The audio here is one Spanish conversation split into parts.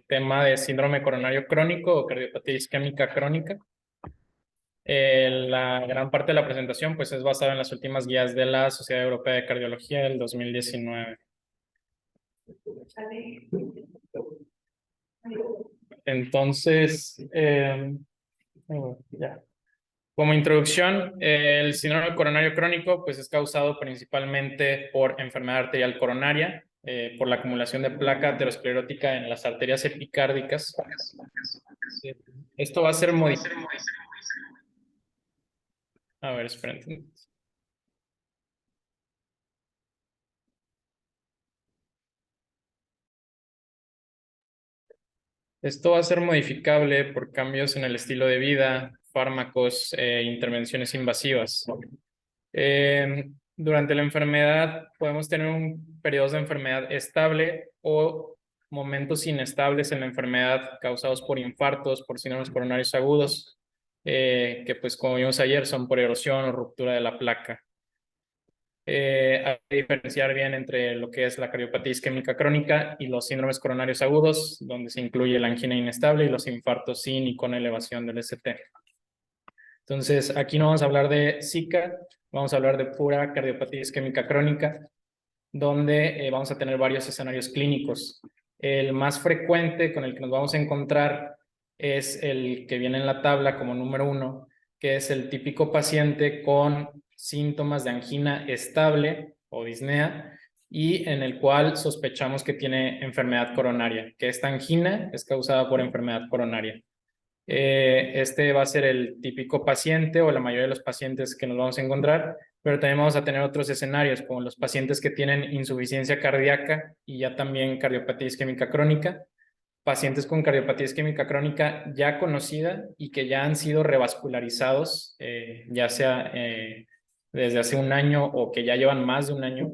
tema de síndrome coronario crónico o cardiopatía isquémica crónica. La gran parte de la presentación pues, es basada en las últimas guías de la Sociedad Europea de Cardiología del 2019. Entonces, ya. Como introducción, el síndrome coronario crónico pues, es causado principalmente por enfermedad arterial coronaria, por la acumulación de placa aterosclerótica en las arterias epicárdicas. Esto va a ser modificado. A ver, esperen. Esto va a ser modificable por cambios en el estilo de vida, fármacos e intervenciones invasivas. Durante la enfermedad podemos tener un periodo de enfermedad estable o momentos inestables en la enfermedad causados por infartos, por síndromes coronarios agudos, que pues como vimos ayer son por erosión o ruptura de la placa. Hay que diferenciar bien entre lo que es la cardiopatía isquémica crónica y los síndromes coronarios agudos, donde se incluye la angina inestable y los infartos sin y con elevación del ST. Entonces, aquí no vamos a hablar de SICA, vamos a hablar de pura cardiopatía isquémica crónica, donde vamos a tener varios escenarios clínicos. El más frecuente con el que nos vamos a encontrar es el que viene en la tabla como número 1, que es el típico paciente con síntomas de angina estable o disnea y en el cual sospechamos que tiene enfermedad coronaria, que esta angina es causada por enfermedad coronaria. Este va a ser el típico paciente o la mayoría de los pacientes que nos vamos a encontrar, pero también vamos a tener otros escenarios, como los pacientes que tienen insuficiencia cardíaca y ya también cardiopatía isquémica crónica, pacientes con cardiopatía isquémica crónica ya conocida y que ya han sido revascularizados, ya sea desde hace un año o que ya llevan más de un año,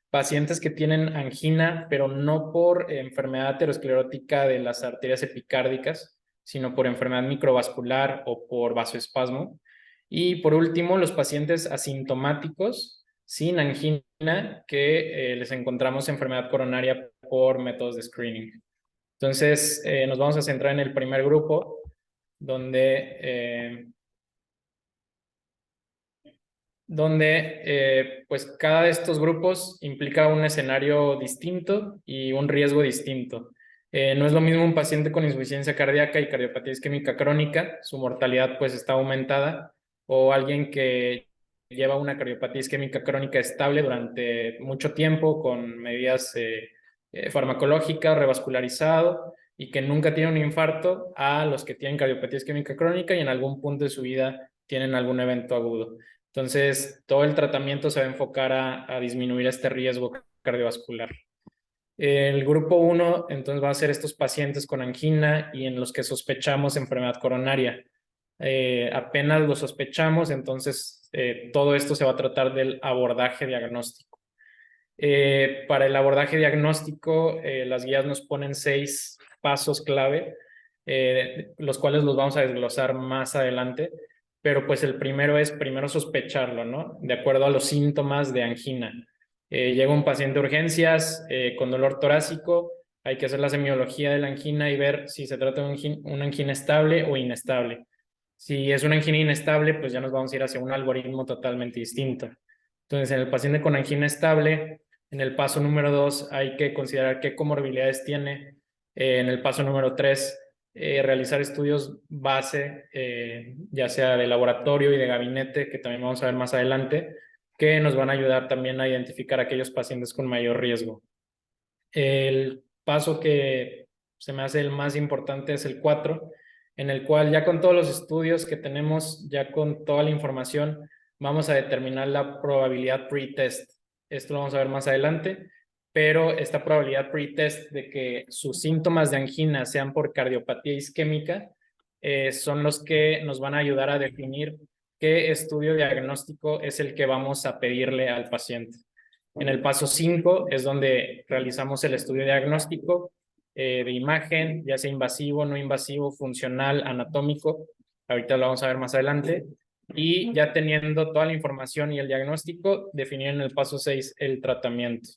pacientes que tienen angina, pero no por enfermedad aterosclerótica de las arterias epicárdicas, sino por enfermedad microvascular o por vasoespasmo. Y por último, los pacientes asintomáticos sin angina que les encontramos enfermedad coronaria por métodos de screening. Entonces, nos vamos a centrar en el primer grupo, donde pues cada de estos grupos implica un escenario distinto y un riesgo distinto. No es lo mismo un paciente con insuficiencia cardíaca y cardiopatía isquémica crónica, su mortalidad pues está aumentada, o alguien que lleva una cardiopatía isquémica crónica estable durante mucho tiempo con medidas farmacológicas, revascularizado y que nunca tiene un infarto, a los que tienen cardiopatía isquémica crónica y en algún punto de su vida tienen algún evento agudo. Entonces, todo el tratamiento se va a enfocar a disminuir este riesgo cardiovascular. El grupo 1, entonces, va a ser estos pacientes con angina y en los que sospechamos enfermedad coronaria. Apenas lo sospechamos, entonces todo esto se va a tratar del abordaje diagnóstico. Para el abordaje diagnóstico, las guías nos ponen 6 pasos clave, los cuales los vamos a desglosar más adelante, pero pues el primero es primero sospecharlo, ¿no? De acuerdo a los síntomas de angina. Llega un paciente de urgencias con dolor torácico, hay que hacer la semiología de la angina y ver si se trata de una angina estable o inestable. Si es una angina inestable, pues ya nos vamos a ir hacia un algoritmo totalmente distinto. Entonces, en el paciente con angina estable, en el paso número 2 hay que considerar qué comorbilidades tiene. En el paso número 3, realizar estudios base, ya sea de laboratorio y de gabinete, que también vamos a ver más adelante, que nos van a ayudar también a identificar aquellos pacientes con mayor riesgo. El paso que se me hace el más importante es el 4, en el cual ya con todos los estudios que tenemos, ya con toda la información, vamos a determinar la probabilidad pre-test. Esto lo vamos a ver más adelante, pero esta probabilidad pre-test de que sus síntomas de angina sean por cardiopatía isquémica son los que nos van a ayudar a definir qué estudio diagnóstico es el que vamos a pedirle al paciente. En el paso 5 es donde realizamos el estudio diagnóstico de imagen, ya sea invasivo, no invasivo, funcional, anatómico. Ahorita lo vamos a ver más adelante. Y ya teniendo toda la información y el diagnóstico, definir en el paso 6 el tratamiento.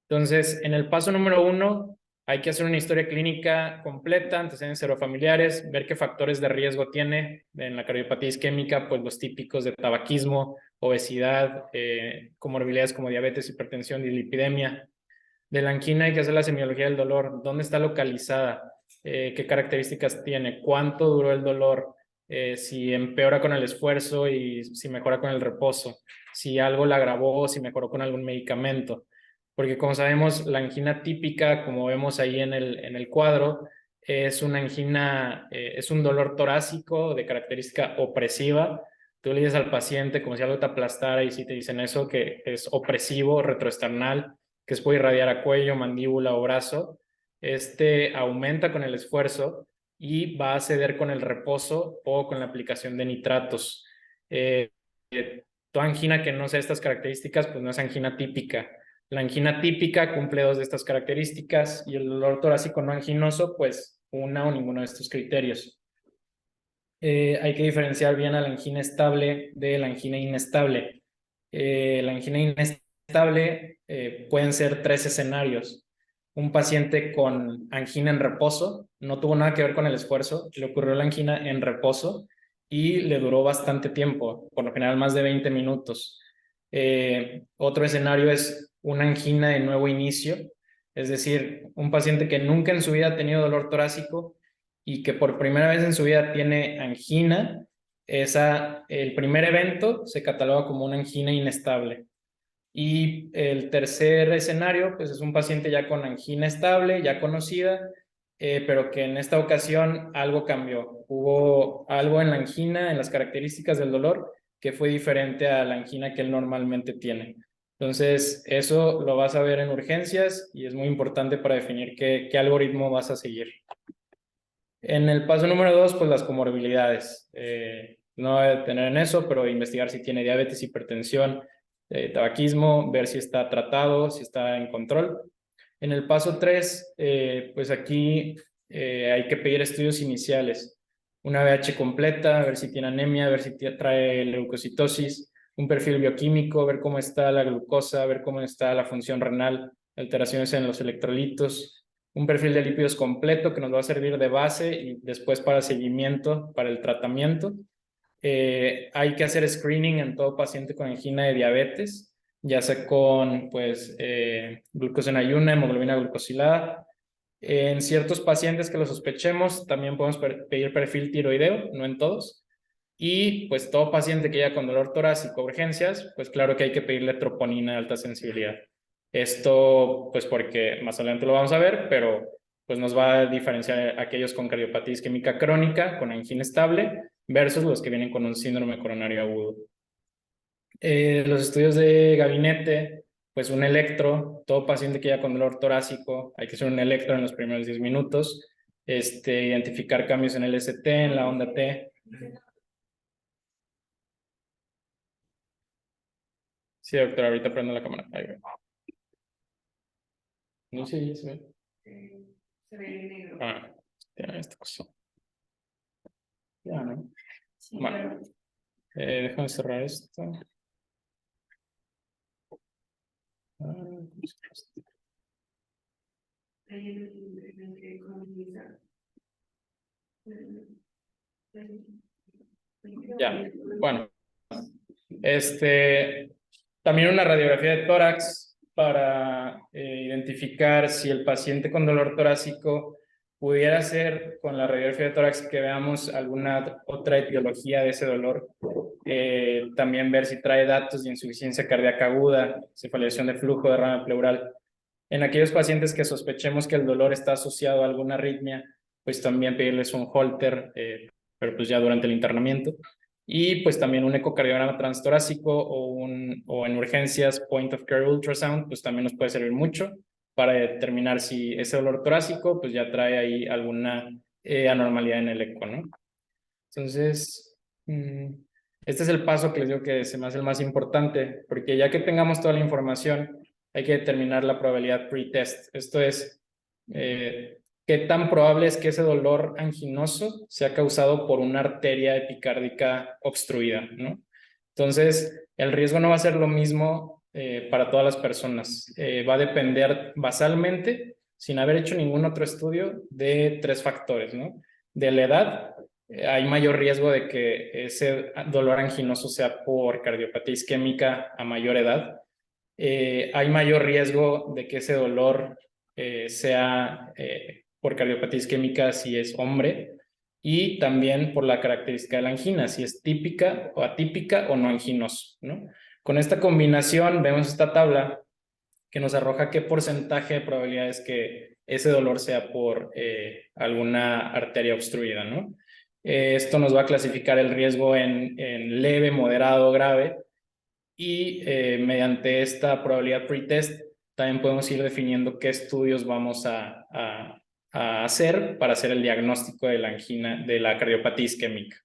Entonces, en el paso número 1, Hay que hacer una historia clínica completa, antecedentes serofamiliares, ver qué factores de riesgo tiene en la cardiopatía isquémica, pues los típicos de tabaquismo, obesidad, comorbilidades como diabetes, hipertensión y lipidemia. De la angina hay que hacer la semiología del dolor, dónde está localizada, qué características tiene, cuánto duró el dolor, si empeora con el esfuerzo y si mejora con el reposo, si algo la agravó, si mejoró con algún medicamento. Porque como sabemos, la angina típica, como vemos ahí en el cuadro, es una angina, es un dolor torácico de característica opresiva. Tú le dices al paciente como si algo te aplastara y si te dicen eso, que es opresivo, retroesternal, que puede irradiar a cuello, mandíbula o brazo. Este aumenta con el esfuerzo y va a ceder con el reposo o con la aplicación de nitratos. Toda angina que no sea estas características, pues no es angina típica. La angina típica cumple dos de estas características y el dolor torácico no anginoso, pues una o ninguno de estos criterios. Hay que diferenciar bien a la angina estable de la angina inestable. La angina inestable pueden ser tres escenarios. Un paciente con angina en reposo, no tuvo nada que ver con el esfuerzo, le ocurrió la angina en reposo y le duró bastante tiempo, por lo general más de 20 minutos. Otro escenario es una angina de nuevo inicio, es decir, un paciente que nunca en su vida ha tenido dolor torácico y que por primera vez en su vida tiene angina, el primer evento se cataloga como una angina inestable. Y el tercer escenario, pues es un paciente ya con angina estable, ya conocida, pero que en esta ocasión algo cambió. Hubo algo en la angina, en las características del dolor, que fue diferente a la angina que él normalmente tiene. Entonces, eso lo vas a ver en urgencias y es muy importante para definir qué algoritmo vas a seguir. En el paso número 2, pues las comorbilidades. No voy a tener en eso, pero investigar si tiene diabetes, hipertensión, tabaquismo, ver si está tratado, si está en control. En el paso 3, pues aquí hay que pedir estudios iniciales. Una VH completa, ver si tiene anemia, ver si trae leucocitosis, un perfil bioquímico, ver cómo está la glucosa, ver cómo está la función renal, alteraciones en los electrolitos, un perfil de lípidos completo que nos va a servir de base y después para seguimiento, para el tratamiento. Hay que hacer screening en todo paciente con angina de diabetes, ya sea con pues, glucosa en ayuna, hemoglobina glucosilada. En ciertos pacientes que lo sospechemos, también podemos pedir perfil tiroideo, no en todos. Y pues todo paciente que haya con dolor torácico, urgencias, pues claro que hay que pedirle troponina de alta sensibilidad. Esto, pues porque más adelante lo vamos a ver, pero pues nos va a diferenciar aquellos con cardiopatía isquémica crónica, con angina estable, versus los que vienen con un síndrome coronario agudo. Los estudios de gabinete, pues un electro, todo paciente que haya con dolor torácico, hay que hacer un electro en los primeros 10 minutos, identificar cambios en el ST, en la onda T. Sí, doctor, ahorita prendo la cámara. Ahí ve. No sé, ya se ve. Se ve negro. Ah, tiene esta cosa. Ya, ¿no? Sí, Bueno, déjame cerrar esto. Ah, ahí en el que comienza. ya, bueno. También una radiografía de tórax para identificar si el paciente con dolor torácico pudiera ser con la radiografía de tórax que veamos alguna otra etiología de ese dolor. También ver si trae datos de insuficiencia cardíaca aguda, cefalización de flujo, derrame pleural. En aquellos pacientes que sospechemos que el dolor está asociado a alguna arritmia, pues también pedirles un Holter, pero pues ya durante el internamiento. Y pues también un ecocardiograma transtorácico o en urgencias point of care ultrasound, pues también nos puede servir mucho para determinar si ese dolor torácico pues ya trae ahí alguna anormalidad en el eco, ¿no? Entonces, este es el paso que les digo que se me hace el más importante, porque ya que tengamos toda la información, hay que determinar la probabilidad pre-test. Esto es, qué tan probable es que ese dolor anginoso sea causado por una arteria epicárdica obstruida, ¿no? Entonces, el riesgo no va a ser lo mismo para todas las personas. Va a depender basalmente sin haber hecho ningún otro estudio, de 3 factores, ¿no? De la edad, hay mayor riesgo de que ese dolor anginoso sea por cardiopatía isquémica a mayor edad. Hay mayor riesgo de que ese dolor sea por cardiopatía isquémica si es hombre, y también por la característica de la angina, si es típica o atípica o no anginoso, ¿no? Con esta combinación vemos esta tabla que nos arroja qué porcentaje de probabilidades que ese dolor sea por alguna arteria obstruida, ¿no? Esto nos va a clasificar el riesgo en leve, moderado, grave, y mediante esta probabilidad pretest también podemos ir definiendo qué estudios vamos a hacer para hacer el diagnóstico de la angina, de la cardiopatía isquémica.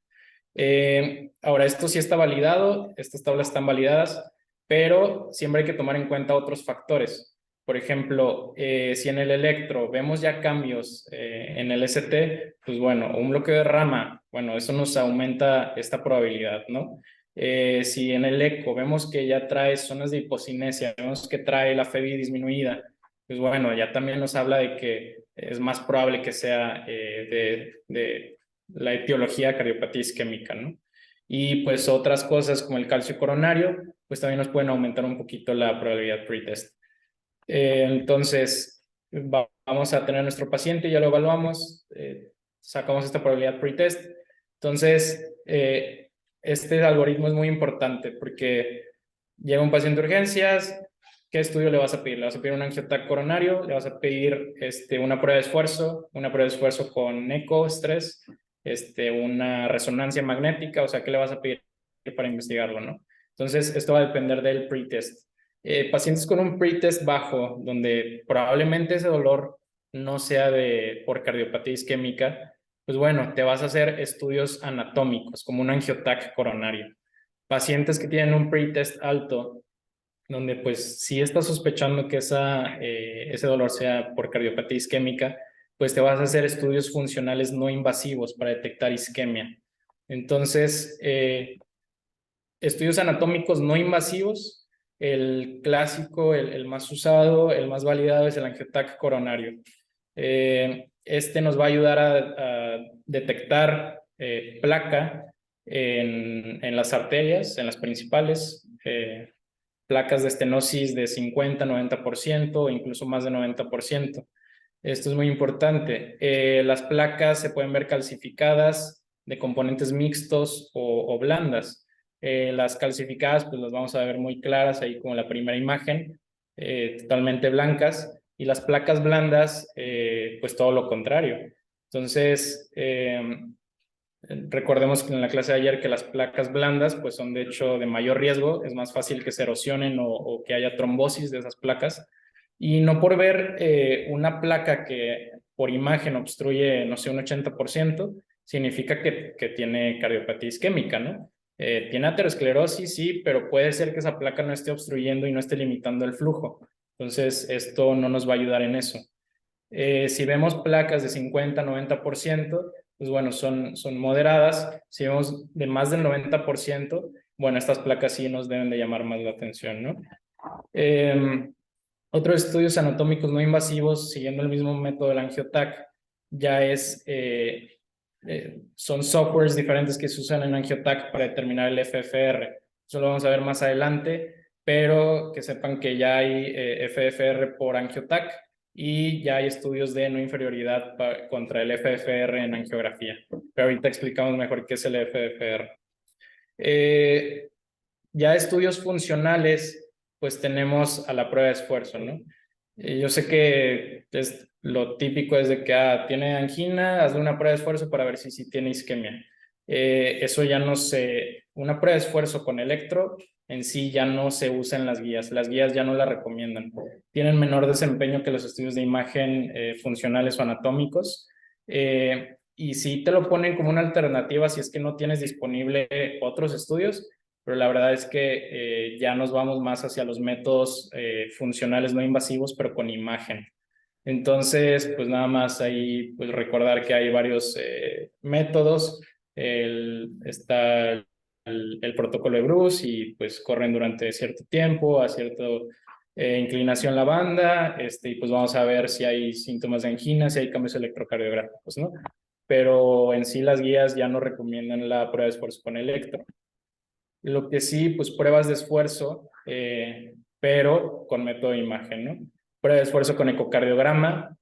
Ahora, esto sí está validado, estas tablas están validadas, pero siempre hay que tomar en cuenta otros factores. Por ejemplo, si en el electro vemos ya cambios en el ST, pues bueno, un bloqueo de rama, bueno, eso nos aumenta esta probabilidad, ¿no? Si en el eco vemos que ya trae zonas de hipocinesia, vemos que trae la FEBI disminuida, pues bueno, ya también nos habla de que es más probable que sea de la etiología cardiopatía isquémica, ¿no? Y pues otras cosas como el calcio coronario, pues también nos pueden aumentar un poquito la probabilidad pretest. Entonces, vamos a tener nuestro paciente, ya lo evaluamos, sacamos esta probabilidad pretest. Entonces, este algoritmo es muy importante porque llega un paciente de urgencias, ¿qué estudio le vas a pedir? Le vas a pedir un angiotac coronario, le vas a pedir una prueba de esfuerzo con eco, estrés, una resonancia magnética, o sea, ¿qué le vas a pedir para investigarlo, no? Entonces, esto va a depender del pretest. Pacientes con un pretest bajo, donde probablemente ese dolor no sea por cardiopatía isquémica, pues bueno, te vas a hacer estudios anatómicos, como un angiotac coronario. Pacientes que tienen un pretest alto, donde pues si estás sospechando que ese dolor sea por cardiopatía isquémica, pues te vas a hacer estudios funcionales no invasivos para detectar isquemia. Entonces, estudios anatómicos no invasivos, el clásico, el más usado, el más validado es el angiotac coronario. Este nos va a ayudar a detectar placa en las arterias, en las principales, placas de estenosis de 50, 90% o incluso más de 90%. Esto es muy importante. Las placas se pueden ver calcificadas de componentes mixtos o blandas. Las calcificadas, pues las vamos a ver muy claras ahí como la primera imagen, totalmente blancas, y las placas blandas, pues todo lo contrario. Entonces, recordemos que en la clase de ayer que las placas blandas pues son de hecho de mayor riesgo, es más fácil que se erosionen o que haya trombosis de esas placas. Y no por ver una placa que por imagen obstruye, no sé, un 80%, significa que tiene cardiopatía isquémica, ¿no? Tiene aterosclerosis, sí, pero puede ser que esa placa no esté obstruyendo y no esté limitando el flujo. Entonces, esto no nos va a ayudar en eso. Si vemos placas de 50, 90%, pues bueno, son moderadas. Si vemos de más del 90%, bueno, estas placas sí nos deben de llamar más la atención, ¿no? Otros estudios anatómicos no invasivos, siguiendo el mismo método del angiotac, ya son softwares diferentes que se usan en angiotac para determinar el FFR. Eso lo vamos a ver más adelante, pero que sepan que ya hay FFR por angiotac y ya hay estudios de no inferioridad contra el FFR en angiografía. Pero ahorita explicamos mejor qué es el FFR. Ya estudios funcionales, pues tenemos a la prueba de esfuerzo, ¿no? Yo sé que lo típico es de que tiene angina, hazle una prueba de esfuerzo para ver si tiene isquemia. Eso ya no una prueba de esfuerzo con electro en sí ya no se usa en las guías ya no la recomiendan. Tienen menor desempeño que los estudios de imagen funcionales o anatómicos. Y sí te lo ponen como una alternativa si es que no tienes disponible otros estudios, pero la verdad es que ya nos vamos más hacia los métodos funcionales no invasivos, pero con imagen. Entonces, pues nada más ahí pues recordar que hay varios métodos. Está el protocolo de Bruce y pues corren durante cierto tiempo a cierto inclinación la banda, y pues vamos a ver si hay síntomas de angina, si hay cambios electrocardiográficos, ¿no? Pero en sí las guías ya no recomiendan la prueba de esfuerzo con electro. Lo que sí, pues pruebas de esfuerzo, pero con método de imagen, ¿no? Prueba de esfuerzo con ecocardiograma,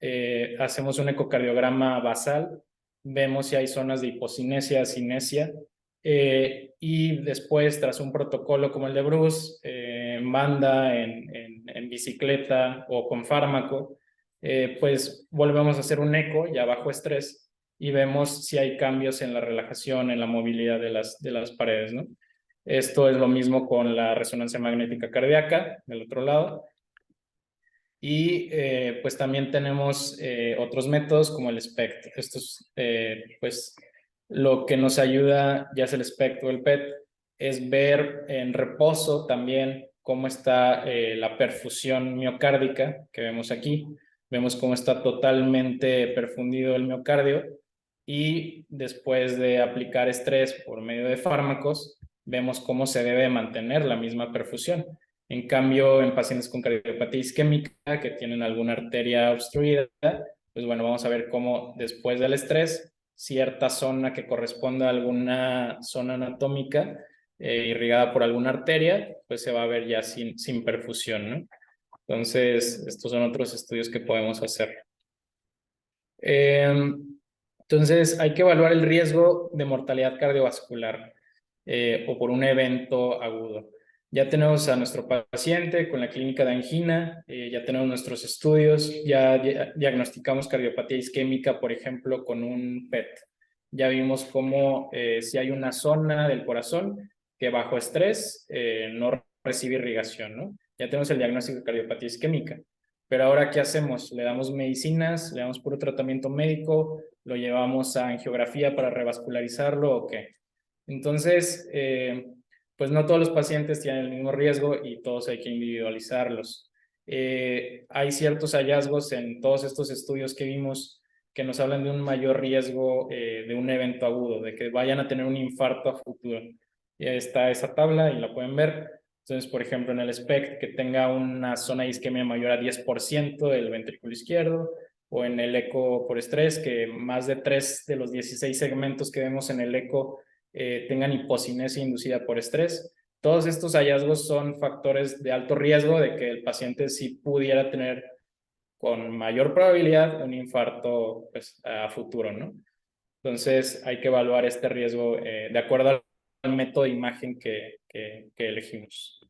hacemos un ecocardiograma basal, vemos si hay zonas de hipocinesia, cinesia, y después, tras un protocolo como el de Bruce, en banda, en bicicleta o con fármaco, pues volvemos a hacer un eco ya bajo estrés y vemos si hay cambios en la relajación, en la movilidad de las paredes, ¿no? Esto es lo mismo con la resonancia magnética cardíaca, del otro lado. Y pues también tenemos otros métodos como el SPECT. Esto es pues lo que nos ayuda, ya sea el SPECT o el PET, es ver en reposo también cómo está la perfusión miocárdica que vemos aquí. Vemos cómo está totalmente perfundido el miocardio y después de aplicar estrés por medio de fármacos, vemos cómo se debe mantener la misma perfusión. En cambio, en pacientes con cardiopatía isquémica que tienen alguna arteria obstruida, pues bueno, vamos a ver cómo después del estrés, cierta zona que corresponda a alguna zona anatómica irrigada por alguna arteria, pues se va a ver ya sin perfusión, ¿no? Entonces, estos son otros estudios que podemos hacer. Entonces, hay que evaluar el riesgo de mortalidad cardiovascular o por un evento agudo. Ya tenemos a nuestro paciente con la clínica de angina, ya tenemos nuestros estudios, ya diagnosticamos cardiopatía isquémica, por ejemplo, con un PET. Ya vimos cómo si hay una zona del corazón que bajo estrés no recibe irrigación, ¿no? Ya tenemos el diagnóstico de cardiopatía isquémica. Pero ahora, ¿qué hacemos? Le damos medicinas, le damos puro tratamiento médico, lo llevamos a angiografía para revascularizarlo o qué. Entonces, pues no todos los pacientes tienen el mismo riesgo y todos hay que individualizarlos. Hay ciertos hallazgos en todos estos estudios que vimos que nos hablan de un mayor riesgo de un evento agudo, de que vayan a tener un infarto a futuro. Ya está esa tabla y la pueden ver. Entonces, por ejemplo, en el SPECT, que tenga una zona de isquemia mayor a 10% del ventrículo izquierdo, o en el eco por estrés, que más de 3 de los 16 segmentos que vemos en el eco tengan hipocinesia inducida por estrés. Todos estos hallazgos son factores de alto riesgo de que el paciente sí pudiera tener con mayor probabilidad un infarto pues, a futuro, ¿no? Entonces hay que evaluar este riesgo de acuerdo al método de imagen que elegimos.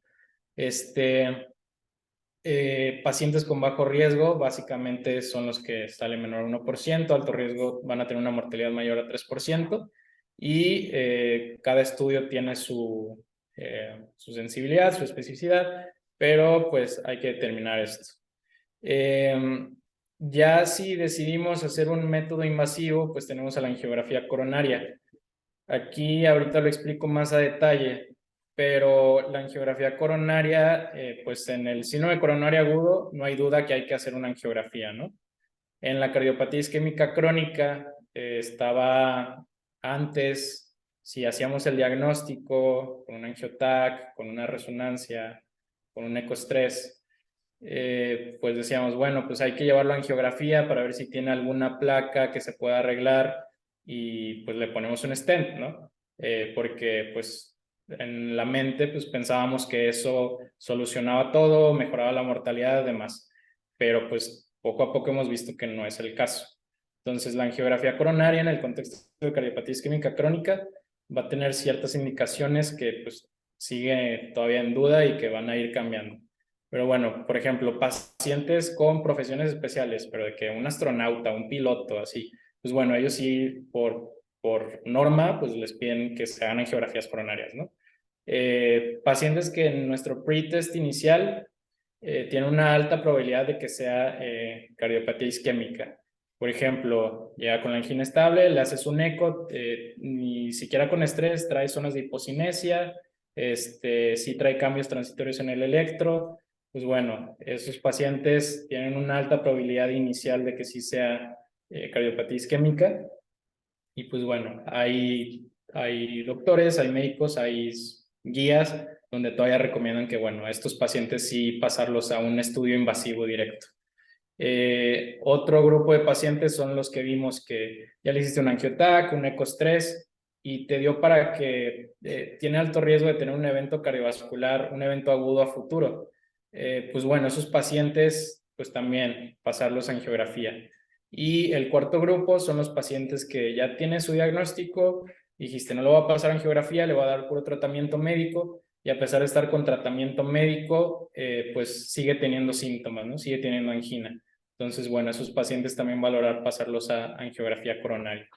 Pacientes con bajo riesgo básicamente son los que salen menor a 1%, alto riesgo van a tener una mortalidad mayor a 3%, y cada estudio tiene su sensibilidad, su especificidad, pero pues hay que determinar esto. Ya si decidimos hacer un método invasivo, pues tenemos a la angiografía coronaria. Aquí ahorita lo explico más a detalle, pero la angiografía coronaria, pues en el síndrome coronario agudo no hay duda que hay que hacer una angiografía, ¿no? En la cardiopatía isquémica crónica estaba antes, si hacíamos el diagnóstico con un angiotac, con una resonancia, con un ecoestrés, pues decíamos, bueno, pues hay que llevarlo a angiografía para ver si tiene alguna placa que se pueda arreglar y pues le ponemos un stent, ¿no? Porque pues en la mente pues pensábamos que eso solucionaba todo, mejoraba la mortalidad y demás, pero pues poco a poco hemos visto que no es el caso. Entonces la angiografía coronaria en el contexto de cardiopatía isquémica crónica va a tener ciertas indicaciones que pues sigue todavía en duda y que van a ir cambiando. Pero bueno, por ejemplo, pacientes con profesiones especiales, pero de que un astronauta, un piloto, así, pues bueno, ellos sí, por norma, pues les piden que se hagan angiografías coronarias, ¿no? Pacientes que en nuestro pretest inicial tienen una alta probabilidad de que sea cardiopatía isquémica. Por ejemplo, llega con la angina estable, le haces un eco, ni siquiera con estrés, trae zonas de hipocinesia, sí trae cambios transitorios en el electro, pues bueno, esos pacientes tienen una alta probabilidad inicial de que sí sea cardiopatía isquémica. Y pues bueno, hay doctores, hay médicos, hay guías donde todavía recomiendan que, bueno, a estos pacientes sí pasarlos a un estudio invasivo directo. Otro grupo de pacientes son los que vimos que ya le hiciste un angiotac, un ECOS-3 y te dio para que tiene alto riesgo de tener un evento cardiovascular, un evento agudo a futuro. Pues bueno, esos pacientes, pues también pasarlos a angiografía. Y el cuarto grupo son los pacientes que ya tienen su diagnóstico, dijiste, no lo va a pasar a angiografía, le va a dar puro tratamiento médico, y a pesar de estar con tratamiento médico, pues sigue teniendo síntomas, ¿no? Sigue teniendo angina. Entonces, bueno, esos pacientes también valorar pasarlos a angiografía coronaria.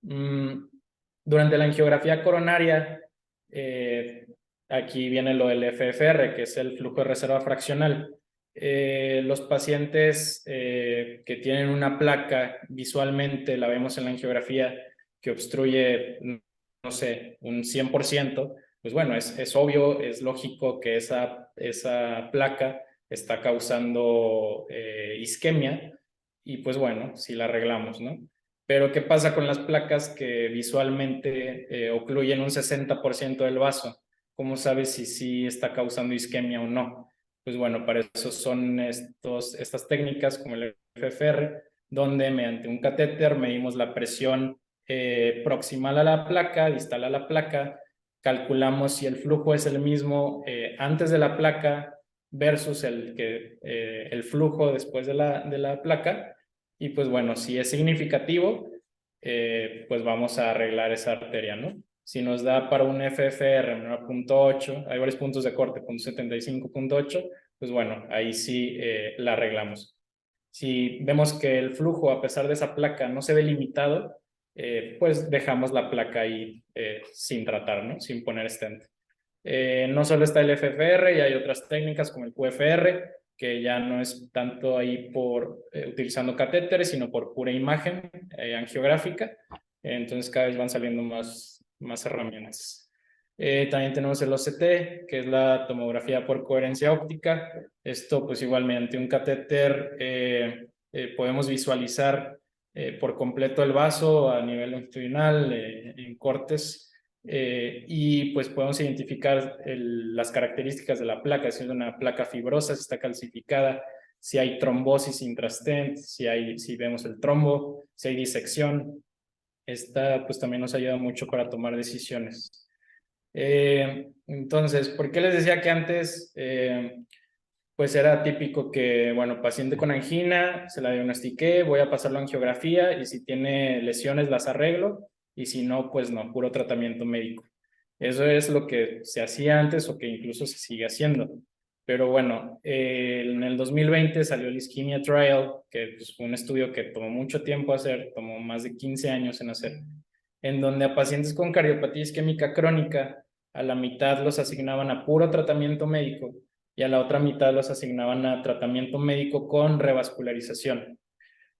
Durante la angiografía coronaria, aquí viene lo del FFR, que es el flujo de reserva fraccional. Los pacientes que tienen una placa, visualmente la vemos en la angiografía, que obstruye, no sé, un 100%, pues bueno, es obvio, es lógico que esa placa está causando isquemia y pues bueno, si la arreglamos, ¿no? Pero ¿qué pasa con las placas que visualmente ocluyen un 60% del vaso? ¿Cómo sabes si sí está causando isquemia o no? Pues bueno, para eso son estas técnicas como el FFR, donde mediante un catéter medimos la presión proximal a la placa, distal a la placa, calculamos si el flujo es el mismo antes de la placa versus el flujo después de la placa. Y pues bueno, si es significativo, pues vamos a arreglar esa arteria, ¿no? Si nos da para un FFR menor a 0.8, hay varios puntos de corte, 0.75, 0.8, pues bueno, ahí sí la arreglamos. Si vemos que el flujo, a pesar de esa placa, no se ve limitado, pues dejamos la placa ahí sin tratar, ¿no? Sin poner stent. No solo está el FFR, y hay otras técnicas como el QFR, que ya no es tanto ahí por utilizando catéteres, sino por pura imagen angiográfica. Entonces cada vez van saliendo más herramientas. También tenemos el OCT, que es la tomografía por coherencia óptica. Esto pues igual mediante un catéter podemos visualizar por completo el vaso a nivel longitudinal, en cortes, y pues podemos identificar las características de la placa, si es una placa fibrosa, si está calcificada, si hay trombosis intrastent, si vemos el trombo, si hay disección. Esta pues también nos ayuda mucho para tomar decisiones. Entonces, ¿por qué les decía que antes pues era típico que, bueno, paciente con angina, se la diagnostiqué, voy a pasarlo a angiografía y si tiene lesiones las arreglo y si no, pues no, puro tratamiento médico. Eso es lo que se hacía antes o que incluso se sigue haciendo. Pero bueno, en el 2020 salió el Ischemia Trial, que pues, fue un estudio que tomó mucho tiempo hacer, tomó más de 15 años en hacer, en donde a pacientes con cardiopatía isquémica crónica, a la mitad los asignaban a puro tratamiento médico y a la otra mitad los asignaban a tratamiento médico con revascularización.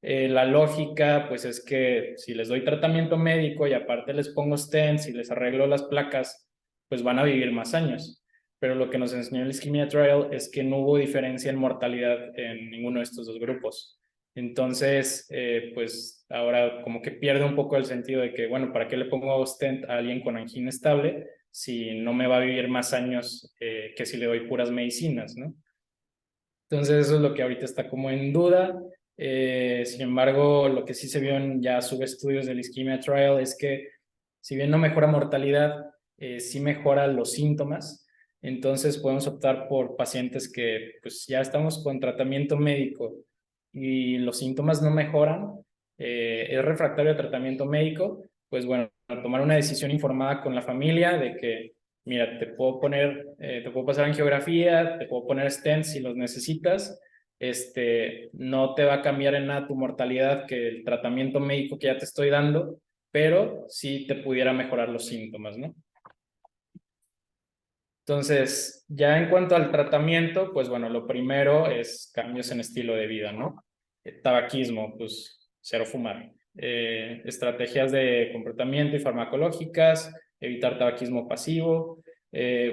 La lógica, pues es que si les doy tratamiento médico y aparte les pongo stents y les arreglo las placas, pues van a vivir más años. Pero lo que nos enseñó el Ischemia Trial es que no hubo diferencia en mortalidad en ninguno de estos dos grupos. Entonces, pues ahora como que pierde un poco el sentido de que, bueno, ¿para qué le pongo stent a alguien con angina estable si no me va a vivir más años que si le doy puras medicinas, ¿no? Entonces eso es lo que ahorita está como en duda. Sin embargo, lo que sí se vio en ya subestudios del Ischemia Trial es que si bien no mejora mortalidad, sí mejora los síntomas. Entonces podemos optar por pacientes que pues ya estamos con tratamiento médico y los síntomas no mejoran, es refractario a tratamiento médico, pues bueno, tomar una decisión informada con la familia de que mira, te puedo pasar angiografía, te puedo poner stents si los necesitas. No te va a cambiar en nada tu mortalidad que el tratamiento médico que ya te estoy dando, pero sí te pudiera mejorar los síntomas, ¿no? Entonces, ya en cuanto al tratamiento, pues bueno, lo primero es cambios en estilo de vida, ¿no? Tabaquismo, pues cero fumar. Estrategias de comportamiento y farmacológicas, evitar tabaquismo pasivo,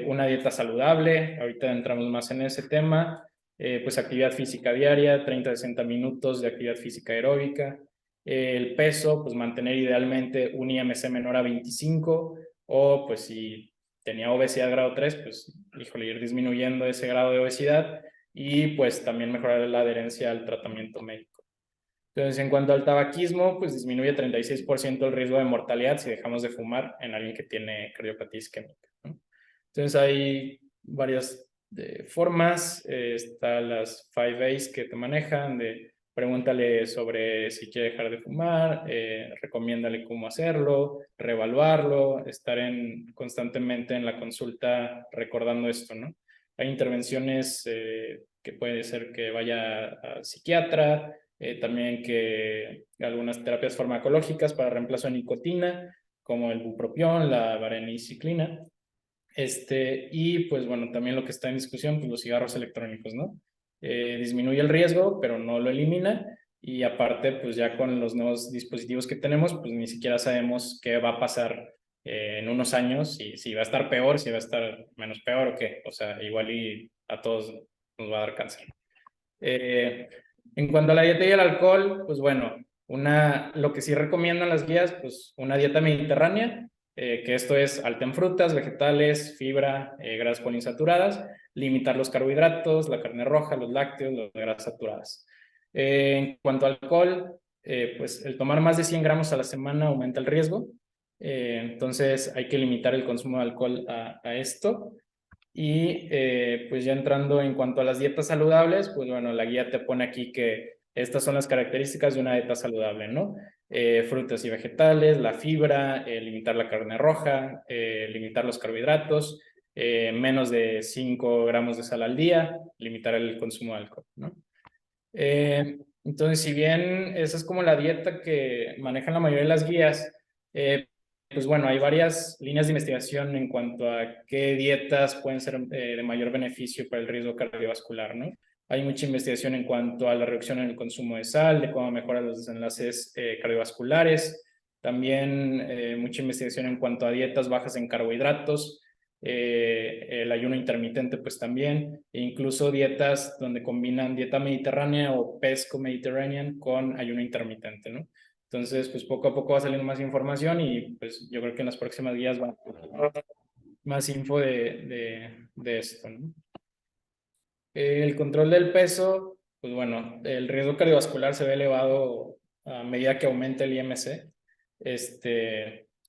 una dieta saludable, ahorita entramos más en ese tema, pues actividad física diaria, 30-60 minutos de actividad física aeróbica, el peso, pues mantener idealmente un IMC menor a 25, o pues si tenía obesidad grado 3, pues, híjole, ir disminuyendo ese grado de obesidad y pues también mejorar la adherencia al tratamiento médico. Entonces, en cuanto al tabaquismo, pues disminuye 36% el riesgo de mortalidad si dejamos de fumar en alguien que tiene cardiopatía isquémica, ¿no? Entonces, hay varias formas. Están las 5As que te manejan, de pregúntale sobre si quiere dejar de fumar, recomiéndale cómo hacerlo, reevaluarlo, estar constantemente en la consulta recordando esto, ¿no? Hay intervenciones que puede ser que vaya al psiquiatra, también que algunas terapias farmacológicas para reemplazo de nicotina, como el bupropión, la vareniciclina. Y pues bueno, también lo que está en discusión, pues los cigarros electrónicos, ¿no? Disminuye el riesgo, pero no lo elimina. Y aparte, pues ya con los nuevos dispositivos que tenemos, pues ni siquiera sabemos qué va a pasar en unos años, si va a estar peor, si va a estar menos peor o qué. O sea, igual y a todos nos va a dar cáncer. En cuanto a la dieta y el alcohol, pues bueno, lo que sí recomiendan las guías, pues una dieta mediterránea, que esto es alta en frutas, vegetales, fibra, grasas poliinsaturadas, limitar los carbohidratos, la carne roja, los lácteos, las grasas saturadas. En cuanto al alcohol, pues el tomar más de 100 gramos a la semana aumenta el riesgo, entonces hay que limitar el consumo de alcohol a esto. Y pues ya entrando en cuanto a las dietas saludables, pues bueno, la guía te pone aquí que estas son las características de una dieta saludable, ¿no? Frutas y vegetales, la fibra, limitar la carne roja, limitar los carbohidratos, menos de 5 gramos de sal al día, limitar el consumo de alcohol, ¿no? Entonces, si bien esa es como la dieta que manejan la mayoría de las guías, pues bueno, hay varias líneas de investigación en cuanto a qué dietas pueden ser de mayor beneficio para el riesgo cardiovascular, ¿no? Hay mucha investigación en cuanto a la reducción en el consumo de sal, de cómo mejorar los desenlaces cardiovasculares, también mucha investigación en cuanto a dietas bajas en carbohidratos, el ayuno intermitente pues también, e incluso dietas donde combinan dieta mediterránea o pesco mediterranean con ayuno intermitente, ¿no? Entonces, pues poco a poco va saliendo más información y pues yo creo que en las próximas días va a haber más info de esto, ¿no? El control del peso, pues bueno, el riesgo cardiovascular se ve elevado a medida que aumenta el IMC.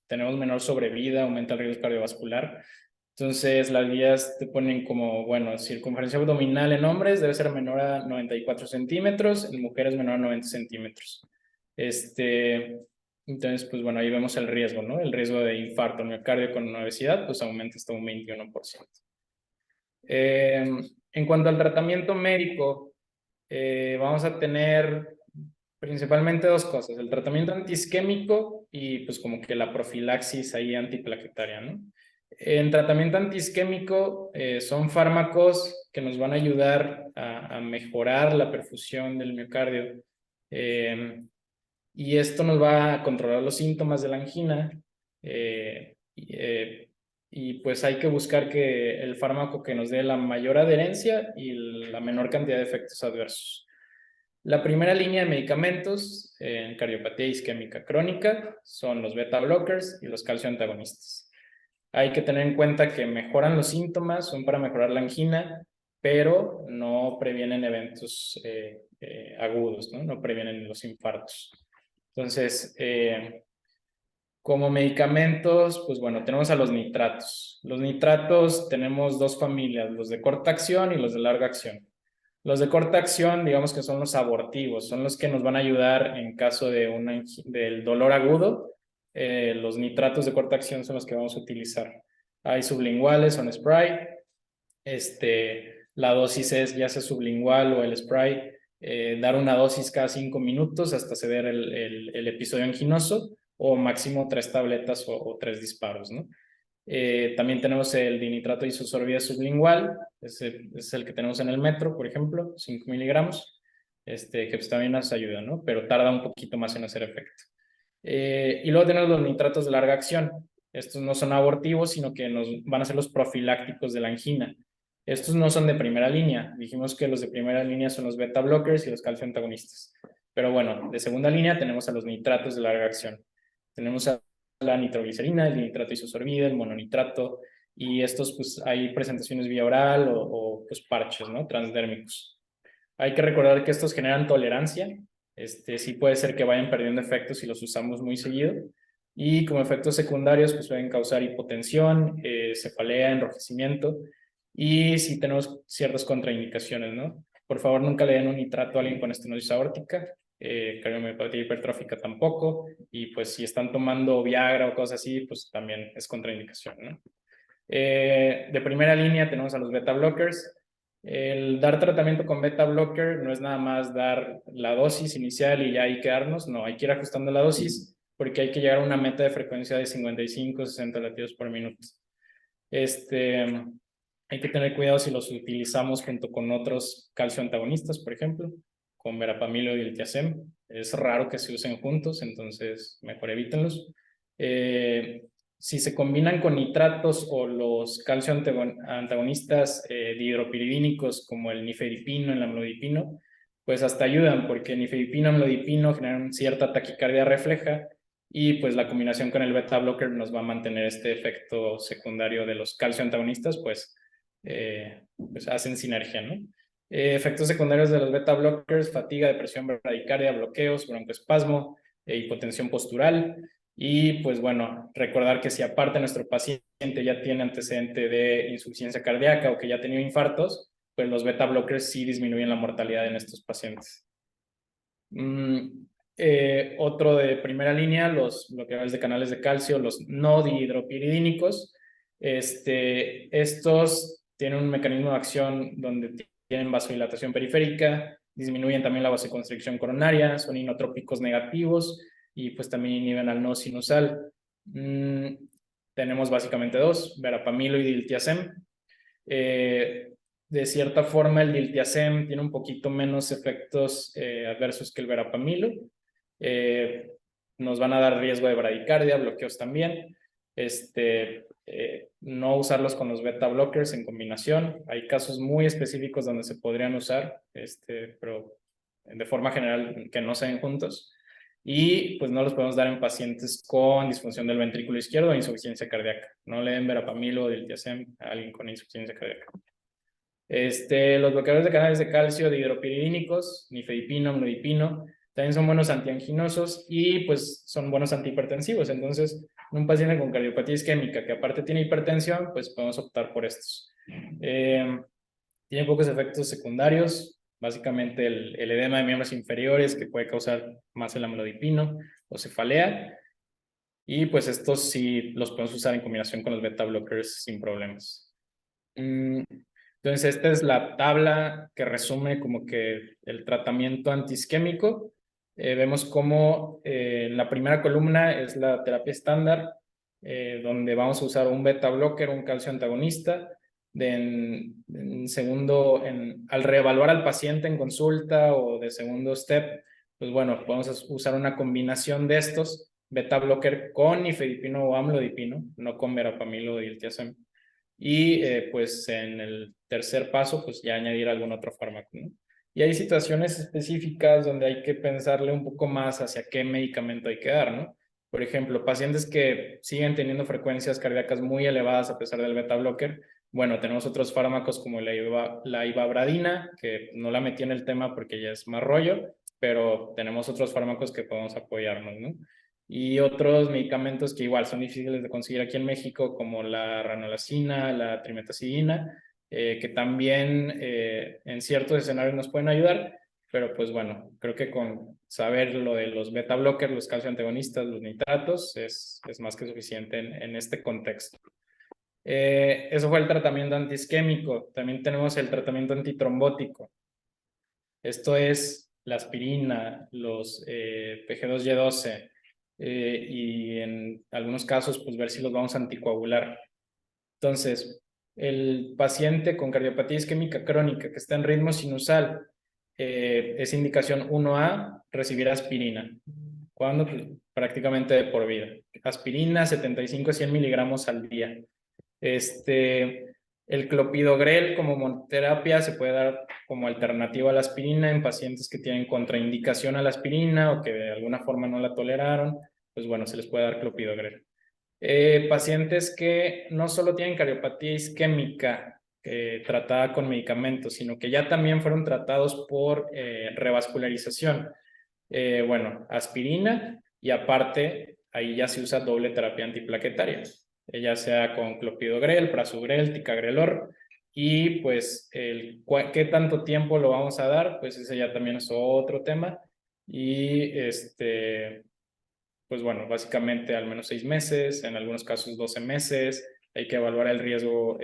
Tenemos menor sobrevida, aumenta el riesgo cardiovascular. Entonces, las guías te ponen como, bueno, circunferencia abdominal en hombres debe ser menor a 94 centímetros, en mujeres menor a 90 centímetros. Entonces, pues bueno, ahí vemos el riesgo, ¿no? El riesgo de infarto miocardio con una obesidad, pues aumenta hasta un 21%. En cuanto al tratamiento médico, vamos a tener principalmente dos cosas, el tratamiento antiisquémico y pues como que la profilaxis ahí antiplaquetaria, ¿no? En tratamiento antiisquémico son fármacos que nos van a ayudar a mejorar la perfusión del miocardio, y esto nos va a controlar los síntomas de la angina, y pues hay que buscar que el fármaco que nos dé la mayor adherencia y la menor cantidad de efectos adversos. La primera línea de medicamentos en cardiopatía isquémica crónica son los beta blockers y los calcio antagonistas. Hay que tener en cuenta que mejoran los síntomas, son para mejorar la angina, pero no previenen eventos agudos, ¿no? No previenen los infartos. Entonces, como medicamentos, pues bueno, tenemos a los nitratos. Los nitratos tenemos dos familias, los de corta acción y los de larga acción. Los de corta acción, digamos que son los abortivos, son los que nos van a ayudar en caso de del dolor agudo. Los nitratos de corta acción son los que vamos a utilizar. Hay sublinguales, son spray. La dosis es ya sea sublingual o el spray, dar una dosis cada 5 minutos hasta ceder el episodio anginoso, o máximo 3 tabletas o 3 disparos, ¿no? También tenemos el dinitrato isosorbida sublingual, es el que tenemos en el metro, por ejemplo, 5 miligramos, que pues también nos ayuda, ¿no? Pero tarda un poquito más en hacer efecto. Y luego tenemos los nitratos de larga acción. Estos no son abortivos, sino que nos van a ser los profilácticos de la angina. Estos no son de primera línea. Dijimos que los de primera línea son los beta blockers y los calcio antagonistas. Pero bueno, de segunda línea tenemos a los nitratos de larga acción. Tenemos a la nitroglicerina, el nitrato isosorbida, el mononitrato, y estos pues hay presentaciones vía oral pues parches, ¿no? Transdérmicos. Hay que recordar que estos generan tolerancia, sí puede ser que vayan perdiendo efectos si los usamos muy seguido, y como efectos secundarios pues pueden causar hipotensión, cefalea, enrojecimiento, y si tenemos ciertas contraindicaciones, ¿no? Por favor, nunca le den un nitrato a alguien con estenosis aórtica, cardiomiopatía hipertrófica tampoco, y pues si están tomando Viagra o cosas así, pues también es contraindicación, ¿no? De primera línea tenemos a los beta blockers. El dar tratamiento con beta blocker no es nada más dar la dosis inicial y ya hay quedarnos, no, hay que ir ajustando la dosis porque hay que llegar a una meta de frecuencia de 55-60 latidos por minuto. Hay que tener cuidado si los utilizamos junto con otros calcio antagonistas, por ejemplo, con verapamilo y diltiazem. Es raro que se usen juntos, entonces mejor evítenlos. Si se combinan con nitratos o los calcio antagonistas dihidropiridínicos como el nifedipino, el amlodipino, pues hasta ayudan porque nifedipino, amlodipino generan cierta taquicardia refleja y pues la combinación con el beta blocker nos va a mantener este efecto secundario de los calcio antagonistas, pues hacen sinergia, ¿no? Efectos secundarios de los beta blockers: fatiga, depresión, bradicardia, bloqueos, broncoespasmo, hipotensión postural. Y pues bueno, recordar que si aparte nuestro paciente ya tiene antecedente de insuficiencia cardíaca o que ya ha tenido infartos, pues los beta blockers sí disminuyen la mortalidad en estos pacientes. Otro de primera línea, los bloqueadores de canales de calcio, los no dihidropiridínicos. Estos tienen un mecanismo de acción donde tienen vasodilatación periférica, disminuyen también la vasoconstricción coronaria, son inotrópicos negativos y pues también inhiben al no sinusal. Tenemos básicamente dos: verapamilo y diltiazem. De cierta forma, el diltiazem tiene un poquito menos efectos adversos que el verapamilo. Nos van a dar riesgo de bradicardia, bloqueos también. No usarlos con los beta blockers en combinación. Hay casos muy específicos donde se podrían usar, pero de forma general que no sean juntos. Y pues no los podemos dar en pacientes con disfunción del ventrículo izquierdo o insuficiencia cardíaca. No le den verapamilo o diltiazem a alguien con insuficiencia cardíaca. Los bloqueadores de canales de calcio dihidropiridínicos, nifedipino, amlodipino, también son buenos antianginosos y pues son buenos antihipertensivos. Entonces, en un paciente con cardiopatía isquémica que aparte tiene hipertensión, pues podemos optar por estos. Tiene pocos efectos secundarios, básicamente el edema de miembros inferiores que puede causar más el amlodipino o cefalea. Y pues estos sí los podemos usar en combinación con los beta blockers sin problemas. Entonces, esta es la tabla que resume como que el tratamiento antiisquémico. Vemos como la primera columna es la terapia estándar, donde vamos a usar un beta blocker, un calcio antagonista. En segundo, al reevaluar al paciente en consulta o de segundo step, pues bueno, podemos usar una combinación de estos: beta blocker con nifedipino o amlodipino, no con verapamilo o diltiazem. Y pues en el tercer paso, pues ya añadir algún otro fármaco, ¿no? Y hay situaciones específicas donde hay que pensarle un poco más hacia qué medicamento hay que dar, ¿no? Por ejemplo, pacientes que siguen teniendo frecuencias cardíacas muy elevadas a pesar del beta blocker. Bueno, tenemos otros fármacos como la ivabradina, que no la metí en el tema porque ya es más rollo, pero tenemos otros fármacos que podemos apoyarnos, ¿no? Y otros medicamentos que igual son difíciles de conseguir aquí en México, como la ranolazina, la trimetazidina, que también en ciertos escenarios nos pueden ayudar, pero pues bueno, creo que con saber lo de los beta blockers, los calcio antagonistas, los nitratos, es más que suficiente en este contexto. Eso fue el tratamiento antiisquémico. También tenemos el tratamiento antitrombótico. Esto es la aspirina, los PG2Y12, y en algunos casos, pues ver si los vamos a anticoagular. Entonces, el paciente con cardiopatía isquémica crónica que está en ritmo sinusal, es indicación 1A recibir aspirina. ¿Cuándo? Pues, prácticamente de por vida. Aspirina 75 a 100 miligramos al día. El clopidogrel como monoterapia se puede dar como alternativa a la aspirina en pacientes que tienen contraindicación a la aspirina o que de alguna forma no la toleraron. Pues bueno, se les puede dar clopidogrel. Pacientes que no solo tienen cardiopatía isquémica tratada con medicamentos, sino que ya también fueron tratados por revascularización. Bueno, aspirina y aparte ahí ya se usa doble terapia antiplaquetaria, ya sea con clopidogrel, prasugrel, ticagrelor y pues qué tanto tiempo lo vamos a dar, pues ese ya también es otro tema y pues bueno, básicamente al menos 6 meses, en algunos casos 12 meses, hay que evaluar el riesgo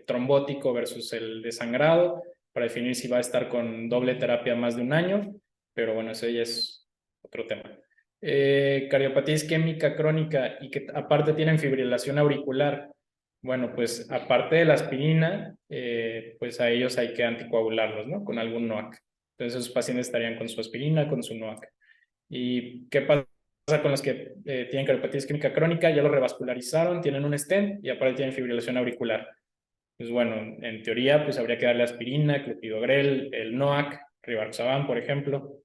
trombótico versus el de sangrado para definir si va a estar con doble terapia más de un año, pero bueno, eso ya es otro tema. Cardiopatía isquémica crónica y que aparte tienen fibrilación auricular. Bueno, pues aparte de la aspirina, pues a ellos hay que anticoagularlos, ¿no? Con algún NOAC. Entonces esos pacientes estarían con su aspirina, con su NOAC. ¿Y qué pasa con los que tienen cardiopatía isquémica crónica? Ya lo revascularizaron, tienen un stent y aparte tienen fibrilación auricular. Pues bueno, en teoría, pues habría que darle aspirina, clopidogrel, el NOAC, rivaroxaban, por ejemplo.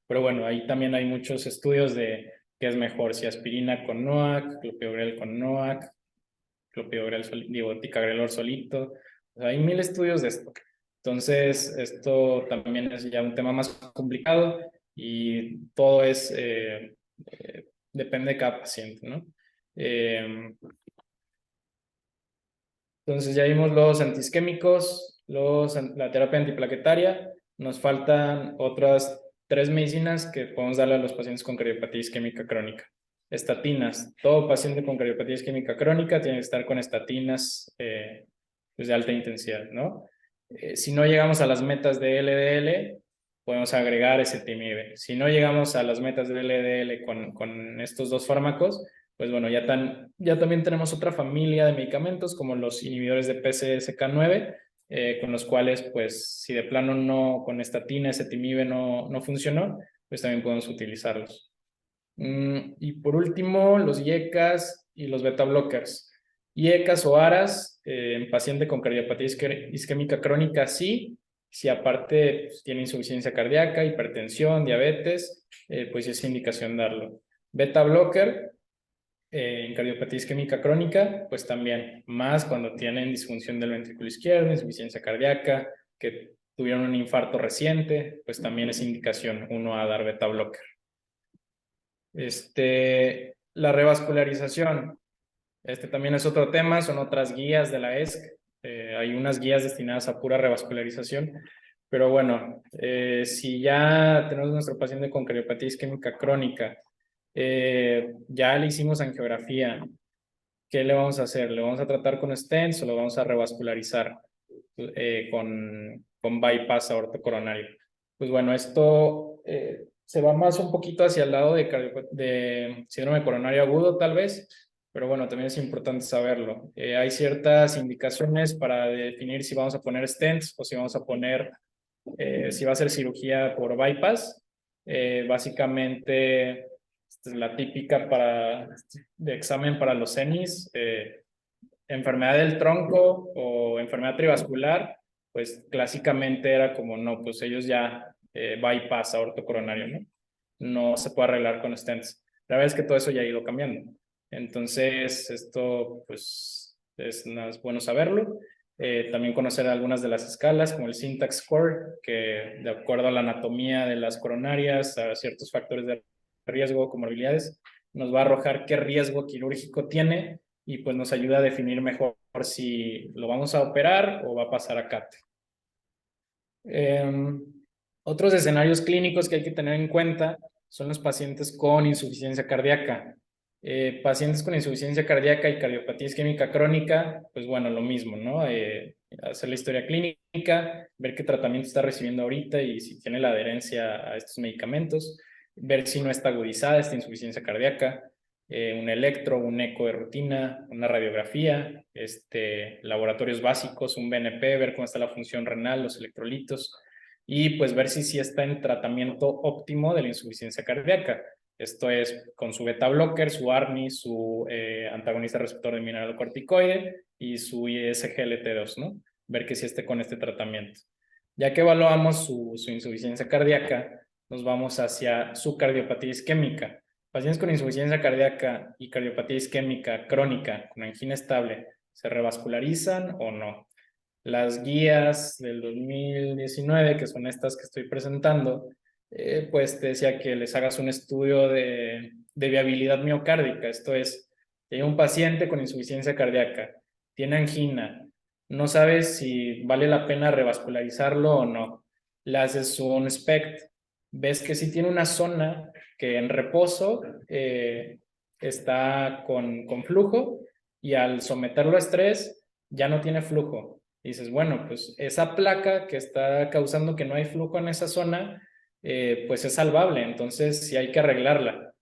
Pero bueno, ahí también hay muchos estudios de qué es mejor, si aspirina con NOAC, clopidogrel con NOAC, clopidogrel, digo, ticagrelor solito. O sea, hay 1000 estudios de esto. Entonces, esto también es ya un tema más complicado y todo depende de cada paciente, ¿no? Entonces ya vimos los antiisquémicos, la terapia antiplaquetaria. Nos faltan otras 3 medicinas que podemos darle a los pacientes con cardiopatía isquémica crónica. Estatinas. Todo paciente con cardiopatía isquémica crónica tiene que estar con estatinas pues de alta intensidad, ¿no? Si no llegamos a las metas de LDL, podemos agregar ezetimibe. Si no llegamos a las metas de LDL con estos dos fármacos, pues bueno, ya también tenemos otra familia de medicamentos como los inhibidores de PCSK9, con los cuales, pues, si de plano no, con estatina, ezetimibe no funcionó, pues también podemos utilizarlos. Y por último, los IECAS y los beta blockers. IECAS o ARAS, en paciente con cardiopatía isquémica crónica, sí. Si aparte pues, tiene insuficiencia cardíaca, hipertensión, diabetes, pues es indicación darlo. Beta blocker, en cardiopatía isquémica crónica, pues también, más cuando tienen disfunción del ventrículo izquierdo, insuficiencia cardíaca, que tuvieron un infarto reciente, pues también es indicación uno a dar beta blocker. La revascularización, también es otro tema, son otras guías de la ESC, hay unas guías destinadas a pura revascularización, pero bueno, si ya tenemos nuestro paciente con cardiopatía isquémica crónica, ya le hicimos angiografía, ¿qué le vamos a hacer? ¿Le vamos a tratar con stents o lo vamos a revascularizar con bypass aortocoronario? Pues bueno, esto se va más un poquito hacia el lado de síndrome coronario agudo, tal vez, pero bueno, también es importante saberlo. Hay ciertas indicaciones para definir si vamos a poner stents o si vamos a poner, si va a ser cirugía por bypass. Básicamente, esta es la típica de examen para los CENIs, enfermedad del tronco o enfermedad trivascular, pues clásicamente era como, no, pues ellos ya bypass aortocoronario, ¿no? No se puede arreglar con stents. La verdad es que todo eso ya ha ido cambiando. Entonces, esto, pues, es bueno saberlo. También conocer algunas de las escalas, como el Syntax Score, que de acuerdo a la anatomía de las coronarias, a ciertos factores de riesgo, comorbilidades, nos va a arrojar qué riesgo quirúrgico tiene y pues nos ayuda a definir mejor si lo vamos a operar o va a pasar a CAT. Otros escenarios clínicos que hay que tener en cuenta son los pacientes con insuficiencia cardíaca. Pacientes con insuficiencia cardíaca y cardiopatía isquémica crónica, pues bueno, lo mismo, ¿no? Hacer la historia clínica, ver qué tratamiento está recibiendo ahorita y si tiene la adherencia a estos medicamentos, ver si no está agudizada esta insuficiencia cardíaca, un electro, un eco de rutina, una radiografía, laboratorios básicos, un BNP, ver cómo está la función renal, los electrolitos y pues ver si está en tratamiento óptimo de la insuficiencia cardíaca. Esto es con su beta blocker, su ARNI, su antagonista receptor de mineralocorticoide y su ISGLT2, ¿no? Ver que sí esté con este tratamiento. Ya que evaluamos su insuficiencia cardíaca, nos vamos hacia su cardiopatía isquémica. Pacientes con insuficiencia cardíaca y cardiopatía isquémica crónica con angina estable, ¿se revascularizan o no? Las guías del 2019, que son estas que estoy presentando, pues te decía que les hagas un estudio de viabilidad miocárdica. Esto es, hay un paciente con insuficiencia cardíaca, tiene angina, no sabes si vale la pena revascularizarlo o no. Le haces un SPECT, ves que sí tiene una zona que en reposo está con flujo, y al someterlo a estrés ya no tiene flujo. Dices, bueno, pues esa placa que está causando que no hay flujo en esa zona, pues es salvable, entonces sí hay que arreglarla.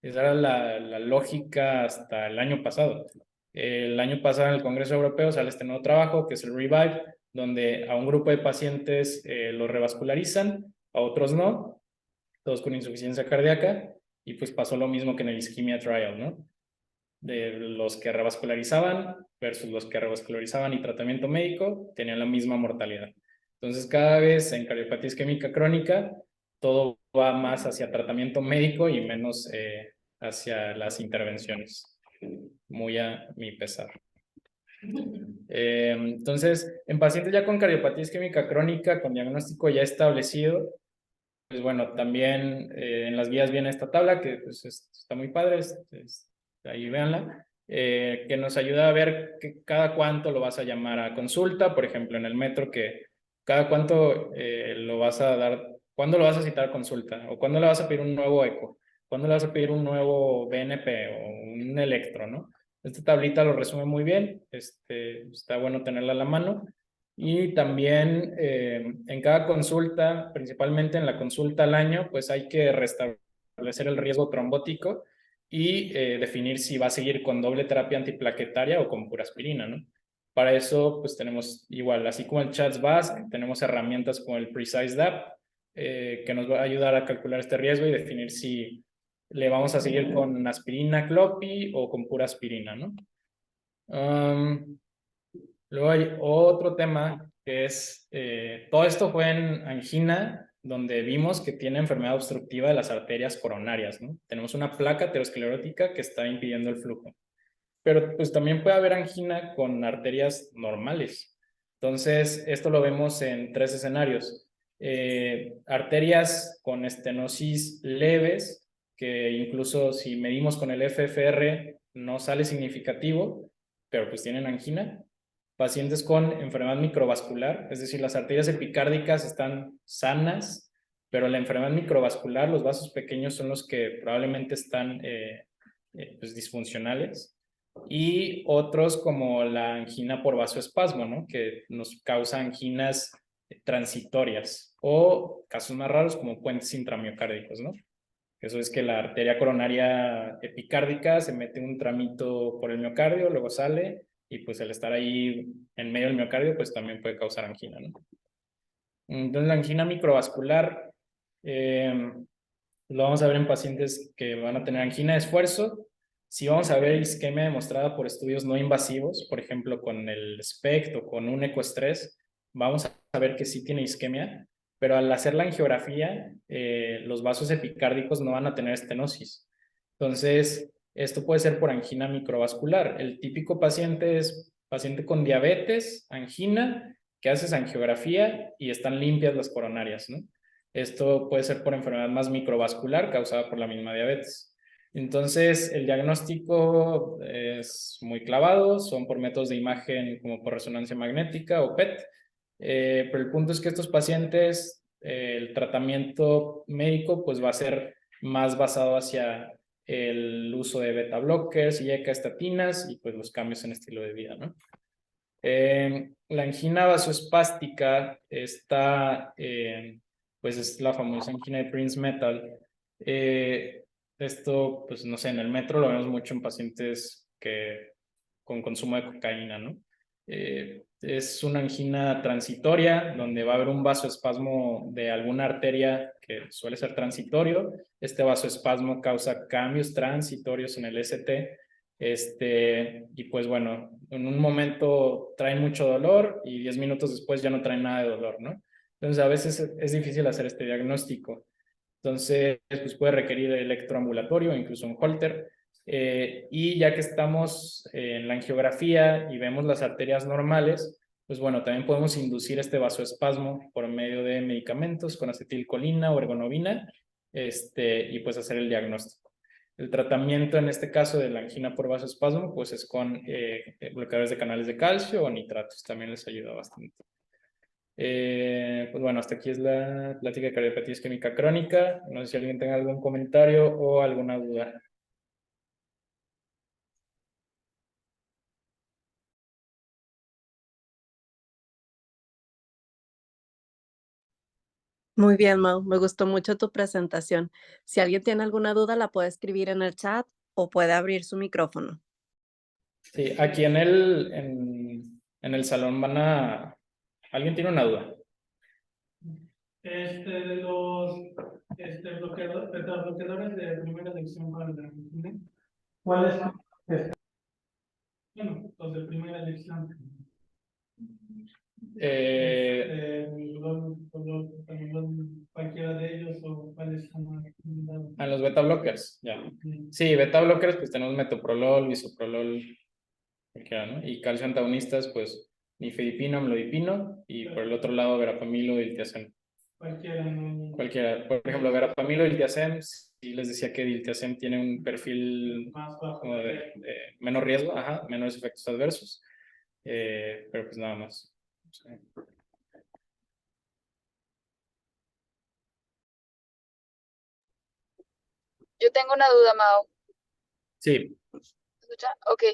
Esa era la lógica hasta el año pasado. El año pasado en el Congreso Europeo sale este nuevo trabajo, que es el REVIVE, donde a un grupo de pacientes los revascularizan, a otros no, todos con insuficiencia cardíaca, y pues pasó lo mismo que en el Ischemia Trial, ¿no? De los que revascularizaban versus los que revascularizaban y tratamiento médico, tenían la misma mortalidad. Entonces, cada vez en cardiopatía isquémica crónica, todo va más hacia tratamiento médico y menos hacia las intervenciones, muy a mi pesar. Entonces, en pacientes ya con cardiopatía isquémica crónica, con diagnóstico ya establecido, pues bueno, también en las guías viene esta tabla que pues está muy padre, ahí véanla, que nos ayuda a ver que cada cuánto lo vas a llamar a consulta, por ejemplo, en el metro, que cada cuánto lo vas a dar, cuándo lo vas a citar a consulta, o cuándo le vas a pedir un nuevo eco, cuándo le vas a pedir un nuevo BNP o un electro, ¿no? Esta tablita lo resume muy bien, está bueno tenerla a la mano. Y también en cada consulta, principalmente en la consulta al año, pues hay que restablecer el riesgo trombótico y definir si va a seguir con doble terapia antiplaquetaria o con pura aspirina, ¿no? Para eso, pues tenemos igual, así como el CHATS-VASc, tenemos herramientas como el PRECISE-DAP, que nos va a ayudar a calcular este riesgo y definir si le vamos a seguir con aspirina, clopi o con pura aspirina, ¿no? Luego hay otro tema que es, todo esto fue en angina, donde vimos que tiene enfermedad obstructiva de las arterias coronarias, ¿no? Tenemos una placa aterosclerótica que está impidiendo el flujo. Pero pues también puede haber angina con arterias normales. Entonces, esto lo vemos en tres escenarios. Arterias con estenosis leves, que incluso si medimos con el FFR no sale significativo, pero pues tienen angina. Pacientes con enfermedad microvascular, es decir, las arterias epicárdicas están sanas, pero la enfermedad microvascular, los vasos pequeños son los que probablemente están pues, disfuncionales. Y otros como la angina por vasoespasmo, ¿no? Que nos causa anginas transitorias, o casos más raros como puentes intramiocárdicos, ¿no? Eso es que la arteria coronaria epicárdica se mete un tramito por el miocardio, luego sale, y pues el estar ahí en medio del miocardio pues también puede causar angina, ¿no? Entonces la angina microvascular lo vamos a ver en pacientes que van a tener angina de esfuerzo. Si vamos a ver isquemia demostrada por estudios no invasivos, por ejemplo con el SPECT o con un ecoestrés, vamos a ver que sí tiene isquemia, pero al hacer la angiografía, los vasos epicárdicos no van a tener estenosis. Entonces, esto puede ser por angina microvascular. El típico paciente es paciente con diabetes, angina, que haces angiografía y están limpias las coronarias, ¿no? Esto puede ser por enfermedad más microvascular causada por la misma diabetes. Entonces, el diagnóstico es muy clavado, son por métodos de imagen como por resonancia magnética o PET, pero el punto es que estos pacientes, el tratamiento médico pues va a ser más basado hacia el uso de beta blockers y estatinas y pues los cambios en estilo de vida, ¿no? La angina vasoespástica está, pues es la famosa angina de Prince-Metal. Esto, pues no sé, en el metro lo vemos mucho en pacientes con consumo de cocaína, ¿no? Es una angina transitoria donde va a haber un vasoespasmo de alguna arteria que suele ser transitorio. Este vasoespasmo causa cambios transitorios en el ST. Y pues bueno, en un momento traen mucho dolor y 10 minutos después ya no traen nada de dolor, ¿no? Entonces a veces es difícil hacer este diagnóstico. Entonces, pues puede requerir electroambulatorio, incluso un holter. Y ya que estamos en la angiografía y vemos las arterias normales, pues bueno, también podemos inducir este vasoespasmo por medio de medicamentos con acetilcolina o ergonovina, y pues hacer el diagnóstico. El tratamiento en este caso de la angina por vasoespasmo, pues es con bloqueadores de canales de calcio o nitratos, también les ayuda bastante. Pues bueno, hasta aquí es la plática de cardiopatía isquémica crónica. No sé si alguien tenga algún comentario o alguna duda. Muy bien, Mau. Me gustó mucho tu presentación. Si alguien tiene alguna duda, la puede escribir en el chat o puede abrir su micrófono. Sí, aquí en el salón van a... ¿Alguien tiene una duda? De los bloqueadores de primera elección para la Argentina, ¿cuáles son? Bueno, los de primera elección. Cualquiera de ellos o cuáles son A los beta blockers, ya. Sí, beta blockers, pues tenemos metoprolol, bisoprolol, cualquiera, ¿no? Y calcio antagonistas, pues nifedipino, amlodipino, y por el otro lado, verapamilo y diltiazem. Cualquiera, no. Cualquiera. Por ejemplo, verapamilo y diltiazem, sí les decía que diltiazem tiene un perfil Más bajo. como de menos riesgo, ajá, menores efectos adversos, pero pues nada más. Sí. Yo tengo una duda, Mao. Sí, ¿Me escucha? Ok.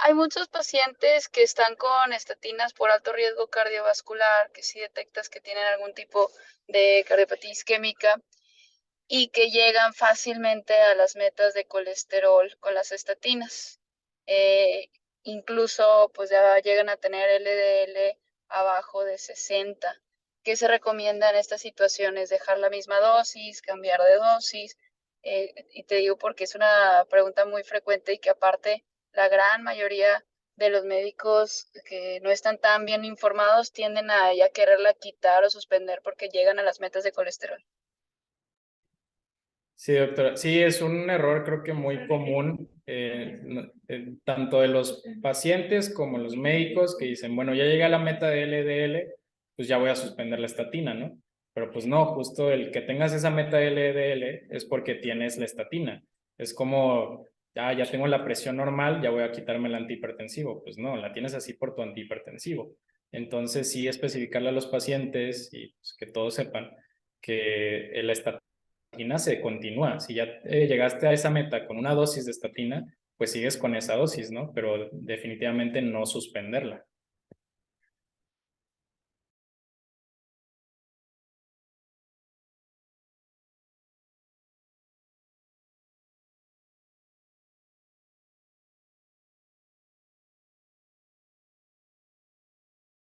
Hay muchos pacientes que están con estatinas por alto riesgo cardiovascular, que si detectas que tienen algún tipo de cardiopatía isquémica y que llegan fácilmente a las metas de colesterol con las estatinas. Incluso pues ya llegan a tener LDL abajo de 60. ¿Qué se recomienda en estas situaciones? ¿Dejar la misma dosis? ¿Cambiar de dosis? Y te digo porque es una pregunta muy frecuente y que aparte la gran mayoría de los médicos que no están tan bien informados tienden a ya quererla quitar o suspender porque llegan a las metas de colesterol. sí, doctora. Sí, es un error creo que muy común, tanto de los pacientes como los médicos que dicen, bueno, ya llegué a la meta de LDL, pues ya voy a suspender la estatina, ¿no? Pero pues no, justo el que tengas esa meta de LDL es porque tienes la estatina. Es como, ya tengo la presión normal, ya voy a quitarme el antihipertensivo. Pues no, la tienes así por tu antihipertensivo. Entonces sí especificarle a los pacientes y pues, que todos sepan que la estatina se continúa. Si ya llegaste a esa meta con una dosis de estatina, pues sigues con esa dosis, ¿no? Pero definitivamente no suspenderla.